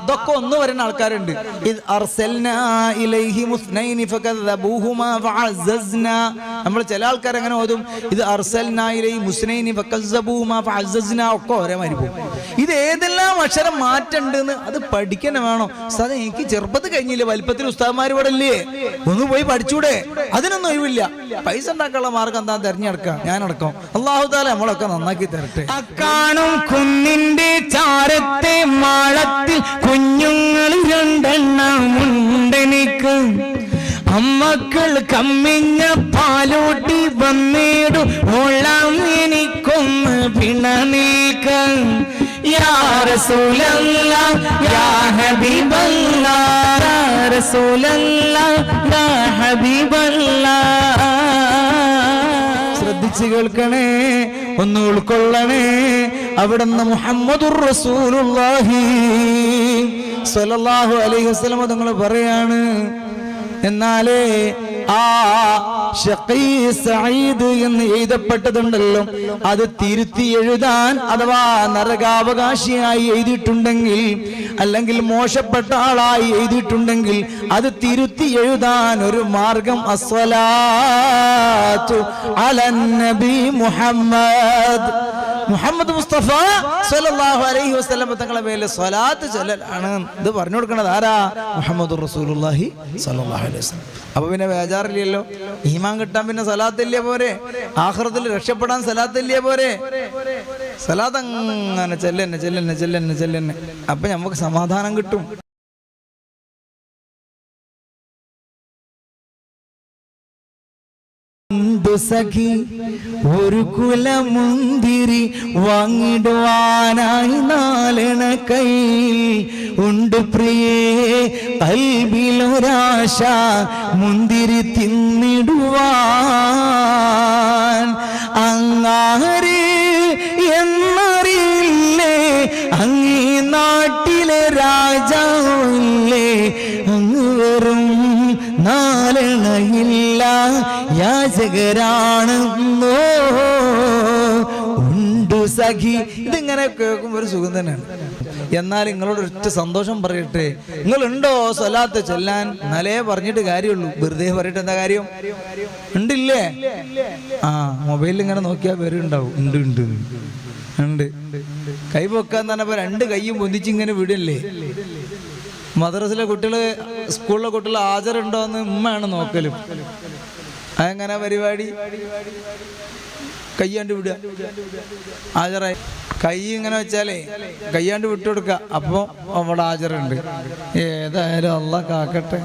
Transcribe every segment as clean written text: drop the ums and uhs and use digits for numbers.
ഇതൊക്കെ ഒന്ന് വരുന്ന ആൾക്കാരുണ്ട്. നമ്മൾ ചില ആൾക്കാർ എങ്ങനെ ഓതും, ഇത് ഒക്കെ ഒരേ മാതിരി പോകും. ഇത് ഏതെല്ലാം അക്ഷരം മാറ്റുണ്ടെന്ന് അത് പഠിക്കാൻ വേണം. സാധനം എനിക്ക് ചെറുപ്പത്തിൽ കഴിഞ്ഞില്ല, വലിപ്പത്തിൽ ഉസ്താദ്മാർ ഇവിടെ ഇല്ലേ, ഒന്ന് പോയി പഠിച്ചൂടെ? അതിനൊന്നും ഒഴിവില്ല. പൈസ ഉണ്ടാക്കാനുള്ള മാർഗം എന്താ തെരഞ്ഞെടുക്കാം, ഞാനടക്കം. അല്ലാഹു തആല നമ്മളൊക്കെ നന്നാക്കി തരട്ടെ. അക്കാണും കുന്നിന്റെ ചാരത്തെ മാളത്തിൽ കുഞ്ഞുങ്ങൾ രണ്ടെണ്ണമുണ്ടെനിക്ക്. അമ്മക്കൾ കമ്മിഞ്ഞ പാലൂട്ടി വന്നിടും ഓളാം എനിക്കൊന്ന് പിണനീക്കം. യാ റസൂലല്ലാഹ് യാ ഹബീബല്ലാഹ് യാ റസൂലല്ലാഹ് യാ ഹബീബല്ലാഹ്. ശ്രദ്ധിച്ച് കേൾക്കണേ, ഒന്ന് ഉൾക്കൊള്ളണേ. അവിടുന്ന് മുഹമ്മദുർ റസൂലുള്ളാഹി സ്വല്ലല്ലാഹു അലൈഹി വസല്ലം തങ്ങൾ പറയാണ്, എന്നാലേ ആ ഷഖീ സഈദ് എന്ന് എഴുതപ്പെട്ടതുണ്ടല്ലോ, അത് തിരുത്തി എഴുതാൻ അഥവാ നരകാവകാശിയായി എഴുതിയിട്ടുണ്ടെങ്കിൽ, അല്ലെങ്കിൽ മോശപ്പെട്ട ആളായി എഴുതിയിട്ടുണ്ടെങ്കിൽ അത് തിരുത്തി എഴുതാൻ ഒരു മാർഗം അസ്സലാത്തു അലൻ നബി മുഹമ്മദ് മുസ്തഫ സല്ലല്ലാഹു അലൈഹി വസല്ലം തങ്ങളുടെ മേലെ സ്വലാത്ത് ചൊല്ലലാണ്. ഇത് പറഞ്ഞു കൊടുക്കണത് ആരാ? മുഹമ്മദുർ റസൂലുള്ളാഹി സ്വല്ലല്ലാഹു അലൈഹി വസല്ലം. അപ്പൊ പിന്നെ ബേജാറില്ലല്ലോ. ഈമാൻ കിട്ടാൻ പിന്നെ സലാത്തില്ലേ പോരെ? ആഖിറത്തിൽ രക്ഷപ്പെടാൻ സലാത്തില്ലേ പോരെ? സലാത്ത് അങ്ങനെ ചെല്ലന്നെ. അപ്പൊ നമുക്ക് സമാധാനം കിട്ടും. സഖി ഒരു കുലമുന്തിരി വാങ്ങിടുവാനായി നാലെണ്ണ കയ്യിൽ ഉണ്ട് പ്രിയേ, കൽബിലൊരാശ മുന്തിരി തിന്നിടുവാൻ. അങ്ങാര് എന്നറിയില്ലേ, അങ്ങീ നാട്ടിലെ രാജാവില്ലേ, അങ്ങ് വെറും നാലെണ്ണയില്ല യാചകരാണെന്നോ ഉണ്ട് സഖി. ഇതിങ്ങനെ കേൾക്കുമ്പോൾ ഒരു സുഖം തന്നെയാണ്. എന്നാൽ നിങ്ങളോട് ഒറ്റ സന്തോഷം പറയട്ടെ, നിങ്ങളുണ്ടോ സ്വലാത്ത് ചൊല്ലാൻ? നലേ പറഞ്ഞിട്ട് കാര്യമുള്ളൂ, വെറുതെ പറഞ്ഞിട്ട് എന്താ കാര്യം? ഉണ്ടില്ലേ? മൊബൈലിൽ ഇങ്ങനെ നോക്കിയാൽ പേരുണ്ടാവും. ഉണ്ട്. കൈ പൊക്കാൻ തന്നെ രണ്ട് കൈയും പൊന്തിച്ചിങ്ങനെ വിടല്ലേ. മദ്രസിലെ കുട്ടികള്, സ്കൂളിലെ കുട്ടികൾ ഹാജരുണ്ടോ എന്ന് ഉമ്മയാണ് നോക്കലും. അതെങ്ങനെ പരിപാടി? കയ്യാണ്ട് വിടുക, ഹാജറായി. കൈ ഇങ്ങനെ വെച്ചാലേ കയ്യാണ്ട് വിട്ടുകൊടുക്കുക, അപ്പൊ അവിടെ ഹാജറുണ്ട്. ഏതായാലും അല്ലാഹ് കാക്കട്ടെ.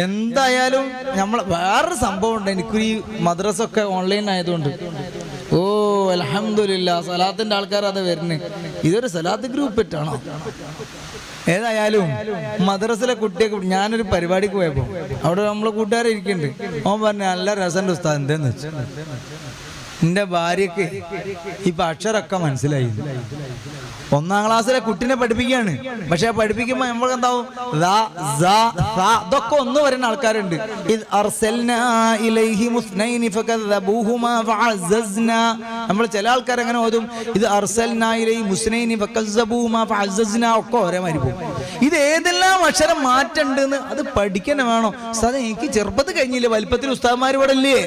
എന്തായാലും നമ്മൾ വേറൊരു സംഭവം ഉണ്ട്. എനിക്കൊരു ഈ മദ്രസ ഒക്കെ ഓൺലൈൻ ആയതുകൊണ്ട് അൽഹംദുലില്ലാ സലാത്തിന്റെ ആൾക്കാർ അത് വരുന്നത്. ഇതൊരു സലാത്ത് ഗ്രൂപ്പ് ഇട്ടാണോ? ഏതായാലും മദ്രസിലെ കുട്ടിയൊക്കെ, ഞാനൊരു പരിപാടിക്ക് പോയപ്പോ അവിടെ നമ്മളെ കൂട്ടുകാരെ ഇരിക്കുന്നുണ്ട്. ഓൻ പറഞ്ഞു നല്ല രസന്റെ ഉസ്താദ്. എന്താന്ന് വെച്ചു, എന്റെ ഭാര്യക്ക് ഇപ്പൊ അക്ഷരമൊക്കെ മനസ്സിലായി. 1ാം ക്ലാസ്സിലെ കുട്ടിനെ പഠിപ്പിക്കുകയാണ്. പക്ഷെ പഠിപ്പിക്കുമ്പോ നമ്മൾക്ക് എന്താവും, ഇതൊക്കെ ഒന്ന് വരുന്ന ആൾക്കാരുണ്ട്. നമ്മൾ ചില ആൾക്കാർ എങ്ങനെ ഓതും, ഇത് ഒക്കെ ഒരേ മാതിരി പോകും. ഇത് ഏതെല്ലാം അക്ഷരം മാറ്റുണ്ടെന്ന് അത് പഠിക്കാൻ വേണം. സാധനം എനിക്ക് ചെറുപ്പത്തിൽ കഴിഞ്ഞില്ല, വലിപ്പത്തിൽ ഉസ്താദ്മാർ ഇവിടെ ഇല്ലേ,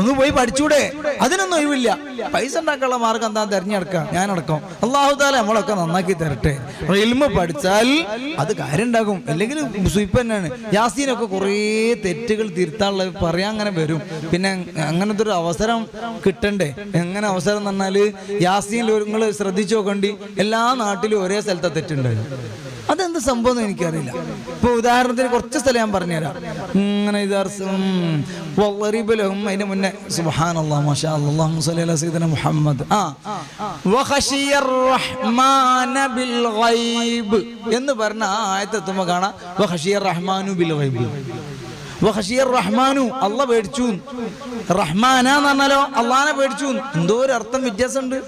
ഒന്ന് പോയി പഠിച്ചൂടെ? അതിനൊന്നും ഒഴിവില്ല. പൈസ ഉണ്ടാക്കാനുള്ള മാർഗം എന്താ തെരഞ്ഞെടുക്കാം, ഞാനടക്കം. അല്ലാഹു തആല നമ്മളൊക്കെ നന്നാക്കി തരട്ടെ. ഇൽമ പഠിച്ചാൽ അത് കാര്യം ഉണ്ടാകും. അല്ലെങ്കിൽ സുയിപ്പ് തന്നെയാണ്. യാസീനൊക്കെ കുറേ തെറ്റുകൾ തിരുത്താനുള്ള പറയാൻ അങ്ങനെ വരും. പിന്നെ അങ്ങനത്തെ ഒരു അവസരം കിട്ടണ്ടേ? എങ്ങനെ അവസരം എന്ന് പറഞ്ഞാല്, യാസീനിൽ നിങ്ങൾ ശ്രദ്ധിച്ചു നോക്കണ്ടി, എല്ലാ നാട്ടിലും ഒരേ സ്ഥലത്തെ തെറ്റുണ്ടായിരുന്നു. അതെന്ത് സംഭവം എനിക്കറിയില്ല. ഇപ്പൊ ഉദാഹരണത്തിന് കുറച്ച് സ്ഥലം ഞാൻ പറഞ്ഞുതരാം. ഇങ്ങനെ അതിന് മുന്നേ സുബ്ഹാനല്ലാഹ് മാഷാ അല്ലാഹ് അല്ലാഹുമ്മ സ്വല്ലി അലാ സയ്യിദിനാ മുഹമ്മദ് വഖശിയർ റഹ്മാന ബിൽ ഗൈബ് എന്ന് പറഞ്ഞ ആ ആയത്ത് എത്തുമ്പോൾ കാണാം വഖശിയർ റഹ്മാനു ബിൽ ഗൈബ്. വഖശിയർ റഹ്മാനു, അള്ളാഹ് പേടിച്ചു. റഹ്മാന എന്ന് പറഞ്ഞാലോ അള്ളാഹിനെ പേടിച്ചു. എന്തോ ഒരു അർത്ഥം വ്യത്യാസമുണ്ട്.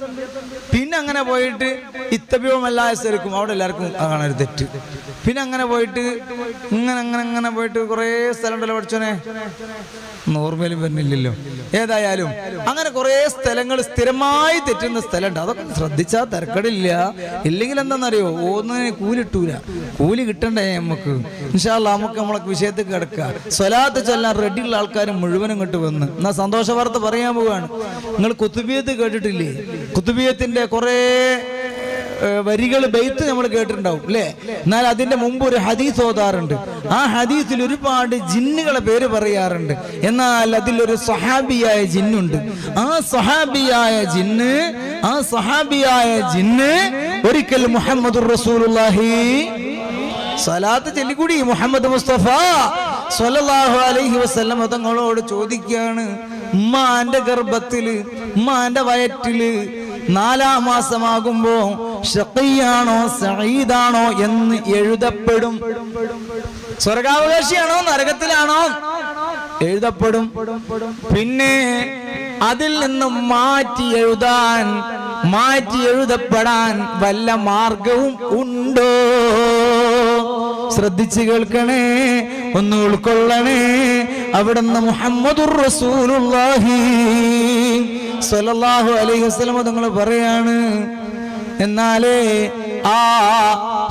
പിന്നെ അങ്ങനെ പോയിട്ട് ഇത്തബിയുമല്ലായിരിക്കും, അവിടെ എല്ലാവർക്കും അതാണ് ഒരു തെറ്റ്. പിന്നെ അങ്ങനെ പോയിട്ട് ഇങ്ങനെ പോയിട്ട് കുറേ സ്ഥലം ഉണ്ടല്ലോ പഠിച്ചോനെ, ഓർമ്മയിലും വരുന്നില്ലല്ലോ. ഏതായാലും അങ്ങനെ കുറേ സ്ഥലങ്ങൾ സ്ഥിരമായി തെറ്റുന്ന സ്ഥലമുണ്ട്. അതൊക്കെ ശ്രദ്ധിച്ചാൽ തിരക്കടില്ല. ഇല്ലെങ്കിൽ എന്താണെന്നറിയോ, ഒന്നിനെ കൂലിട്ടൂല. കൂലി കിട്ടണ്ടേ നമുക്ക്? ഇൻഷാ അല്ലാഹ് നമുക്ക് നമ്മളെ വിഷയത്തിൽ കിടക്കുക. സ്വലാത്ത് ചൊല്ലാൻ റെഡിയുള്ള ആൾക്കാർ മുഴുവനും ഇങ്ങോട്ട് വന്ന് എന്നാ സന്തോഷ വാർത്ത പറയാൻ പോവുകയാണ്. നിങ്ങൾ കുത്തുബിയത്ത് കേട്ടിട്ടില്ലേ? കുത്തുബിയത്തിന്റെ കുറേ വരികൾ ബൈത്ത് നമ്മൾ കേട്ടിട്ടുണ്ടാവും അല്ലേ? എന്നാൽ അതിന്റെ മുമ്പ് ഒരു ഹദീസ് ഓതാറുണ്ട്. ആ ഹദീസിൽ ഒരുപാട് ജിന്നുകളെ പേര് പറയാറുണ്ട്. എന്നാൽ അതിലൊരു സഹാബിയായ ജിന്നുണ്ട്. ആ സഹാബിയായ ജിന്ന് ഒരിക്കൽ മുഹമ്മദുർ റസൂലുള്ളാഹി സ്വലാത്ത് ചൊല്ലിക്കൂടി മുഹമ്മദ് മുസ്തഫ സ്വല്ലല്ലാഹു അലൈഹി വസല്ലം തങ്ങളോട് ചോദിക്കുകയാണ്, ഉമ്മാന്റെ ഗർഭത്തില് ഉമ്മാന്റെ വയറ്റില് 4-ാം മാസമാകുമ്പോ ഷഖിയാണോ സഈദാണോ എന്ന് എഴുതപ്പെടും. സ്വർഗാവകാശിയാണോ നരകത്തിലാണോ എഴുതപ്പെടും. പിന്നെ അതിൽ നിന്ന് മാറ്റി എഴുതപ്പെടാൻ വല്ല മാർഗവും ഉണ്ടോ? ശ്രദ്ധിച്ചു കേൾക്കണേ, ഒന്ന് ഉൾക്കൊള്ളണേ. അവിടുന്ന് മുഹമ്മദുർ റസൂലുള്ളാഹി സ്വല്ലല്ലാഹു അലൈഹി വസല്ലം തങ്ങൾ പറയാണ്, എന്നാലേ ആ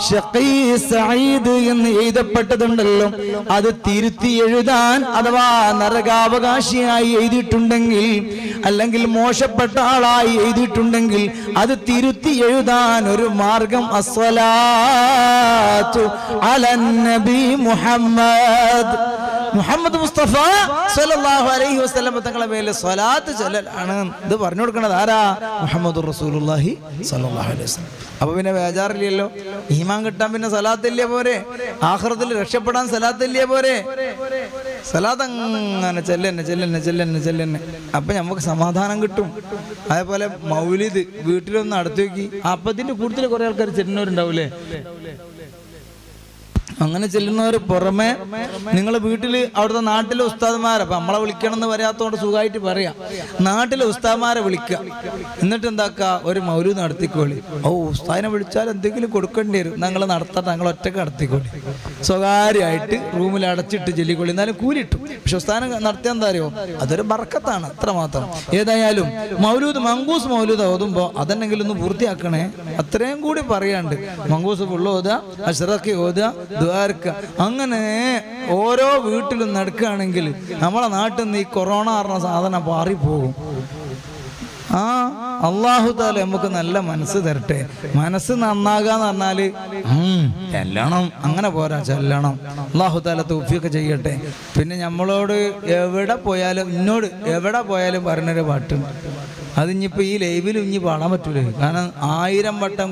ഷഖീ സഈദ് എന്ന് എഴുതപ്പെട്ടതുണ്ടല്ലോ, അത് തിരുത്തി എഴുതാൻ അഥവാ നരകാവകാശിയായി എഴുതിയിട്ടുണ്ടെങ്കിൽ, അല്ലെങ്കിൽ മോശപ്പെട്ട ആളായി എഴുതിയിട്ടുണ്ടെങ്കിൽ അത് തിരുത്തി എഴുതാൻ ഒരു മാർഗം അസ്സലാത്തു അലൻ നബി മുഹമ്മദ് മുസ്തഫ സ്വല്ലല്ലാഹു അലൈഹി വസല്ലം തങ്ങളെ മേലെ സ്വലാത്ത് ചൊല്ലലാണ്. ഇത് പറഞ്ഞു കൊടുക്കുന്നത് ആരാ? മുഹമ്മദുർ റസൂലുള്ളാഹി സ്വല്ലല്ലാഹു അലൈഹി വസല്ലം. അപ്പൊ പിന്നെ ബേജാറില്ലല്ലോ. ഈമാൻ കിട്ടാൻ പിന്നെ സലാത്തില്ലേ പോരെ? ആഖിറത്തിൽ രക്ഷപ്പെടാൻ സലാത്തില്ലേ പോരെ? സലാത്ത് അങ്ങനെ ചെല്ലന്നെ അപ്പൊ നമുക്ക് സമാധാനം കിട്ടും. അതേപോലെ മൗലിദ് വീട്ടിലൊന്ന് അടുത്ത് വെക്കി, അപ്പത്തിന്റെ കൂടുതൽ കുറെ ആൾക്കാർ ചെല്ലുന്നവരുണ്ടാവൂലേ? അങ്ങനെ ചെല്ലുന്നവർ പുറമെ നിങ്ങളെ വീട്ടിൽ അവിടുത്തെ നാട്ടിലെ ഉസ്താദ്മാരെ, അപ്പൊ നമ്മളെ വിളിക്കണം എന്ന് പറയാത്തതുകൊണ്ട് സുഖമായിട്ട് പറയാം, നാട്ടിലെ ഉസ്താദ്മാരെ വിളിക്കുക. എന്നിട്ട് എന്താക്കുക, ഒരു മൗലൂദ് നടത്തിക്കോളി. ഉസ്താദിനെ വിളിച്ചാൽ എന്തെങ്കിലും കൊടുക്കേണ്ടി വരും, ഞങ്ങൾ നടത്തട്ടെ, ഞങ്ങൾ ഒറ്റക്ക് നടത്തിക്കോളി. സ്വകാര്യമായിട്ട് റൂമിൽ അടച്ചിട്ട് ചെല്ലിക്കോളി, എന്നാലും കൂലിട്ടും. പക്ഷെ ഉസ്താദിനെ നടത്തിയാൽ എന്താ അറിയോ, അതൊരു ബർക്കത്താണ്, അത്രമാത്രം. ഏതായാലും മങ്കൂസ് മൗലൂദ് ഓതുമ്പോൾ അതെന്നെങ്കിലും ഒന്ന് പൂർത്തിയാക്കണേ. അത്രയും കൂടി പറയാണ്ട് മങ്കൂസ് ഫുള്ള് ഓതുക, അഷ്റഖി ഓതുക, അങ്ങനെ ഓരോ വീട്ടിലും നടക്കുകയാണെങ്കിൽ നമ്മളെ നാട്ടിൽ നിന്ന് ഈ കൊറോണ പറഞ്ഞ സാധനം പാറിപ്പോകും. അല്ലാഹു തആല നമുക്ക് നല്ല മനസ്സ് തരട്ടെ. മനസ്സ് നന്നാകാന്ന് പറഞ്ഞാല് ചെല്ലണം, അങ്ങനെ പോരാ, ചെല്ലണം. അല്ലാഹു തആല തൗഫീഖ് ചെയ്യട്ടെ. പിന്നെ നമ്മളോട് എവിടെ പോയാലും, എന്നോട് എവിടെ പോയാലും പറഞ്ഞൊരു പാട്ടുണ്ട്. അതിഞ്ഞിപ്പോ ഈ ലൈവിൽ ഇനി പാടാൻ പറ്റൂലേ, കാരണം 1000 വട്ടം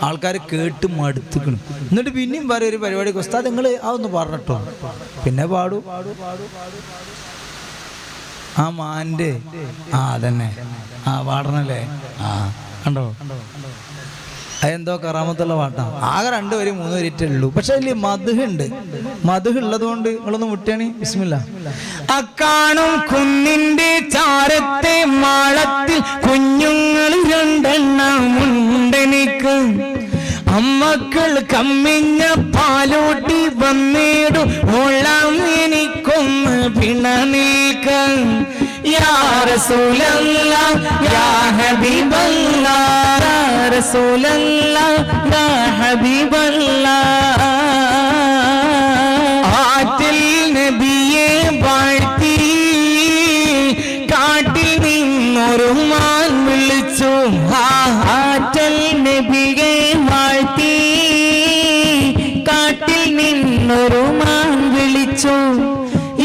ആൾക്കാർ കേട്ട് മടുത്തിക്കണം. എന്നിട്ട് പിന്നെയും പറയും ഒരു പരിപാടി, ഉസ്താദ് നിങ്ങൾ അതൊന്ന് പറഞ്ഞിട്ടോ, പിന്നെ പാടൂ. ആ മാന്റെ അതന്നെ പാടണല്ലേ, കണ്ടോ? അതെന്തോ കറാമത്തുള്ള പാട്ടാണ്. ആകെ 2 വരി 3 വരിട്ടേ ഉള്ളൂ. പക്ഷെ അതിൽ മദ്ഹുണ്ട്. മദ്ഹ് ഉള്ളത് കൊണ്ട് നിങ്ങളൊന്ന് മുട്ടിയാണ്. ബിസ്മില്ലാ. അക്കാണും കുന്നിന്റെ ചാരത്തെ മാളത്തിൽ കുഞ്ഞുങ്ങൾ 2 എണ്ണമുണ്ടെനിക്ക്. അമ്മക്കൾ കമ്മിഞ്ഞ പാലൂട്ടി വന്നിടും ഓളാം എനിക്കൊന്ന് പിണനീക്കാൻ. യാ റസൂലല്ലാഹ് യാ ഹബീബല്ലാഹ്, യാ റസൂലല്ലാഹ് യാ ഹബീബല്ലാഹ്. ആറ്റിൽ നബിയെ വാഴ്ത്തി കാട്ടിൽ നിന്നൊരു മാൻ വിളിച്ചു. ആറ്റൽ നബിയെ വാഴ്ത്തി കാട്ടിൽ നിന്നൊരു മാൻ വിളിച്ചു.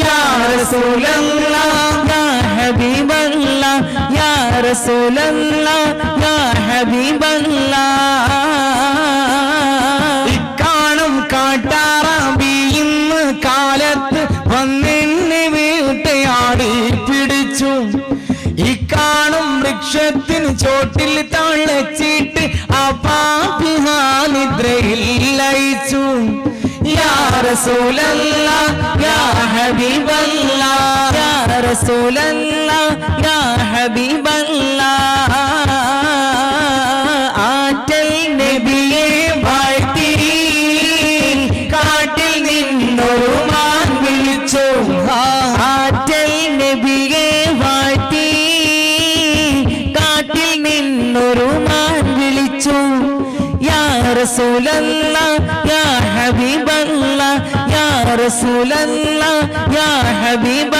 യാ റസൂലല്ലാഹ് യാ ഹബീബല്ലാഹ്, യാ റസൂലല്ലാഹ് യാ ഹബീബല്ലാഹ്. ഇക്കാണും കാട്ടാറാബി ഇന്ന് കാലത്ത് വന്നെന്നെ വേട്ടയാടി പിടിച്ചു. ഇക്കാണും വൃക്ഷത്തിന് ചോട്ടിൽ തളച്ചിട്ട് അപാപിഹാനിദ്രയിൽ ലയിച്ചു. യാ റസൂലല്ലാഹ് യാ ഹബീബല്ലാഹ് യാ റസൂലല്ലാഹ് യാ ഹബീബല്ലാഹ് ആറ്റൽ നബിയെ വാഴ്ത്തി കാട്ടിൽ നിന്നൊരു മാൻ വിളിച്ചു ആറ്റൽ നബിയെ വാഴ്ത്തി കാട്ടിൽ നിന്നൊരു മാൻ വിളിച്ചു യാ റസൂലല്ലാഹ് യാ ഹബീബല്ലാഹ് യാ റസൂലല്ലാഹ് യാ ഹബീബ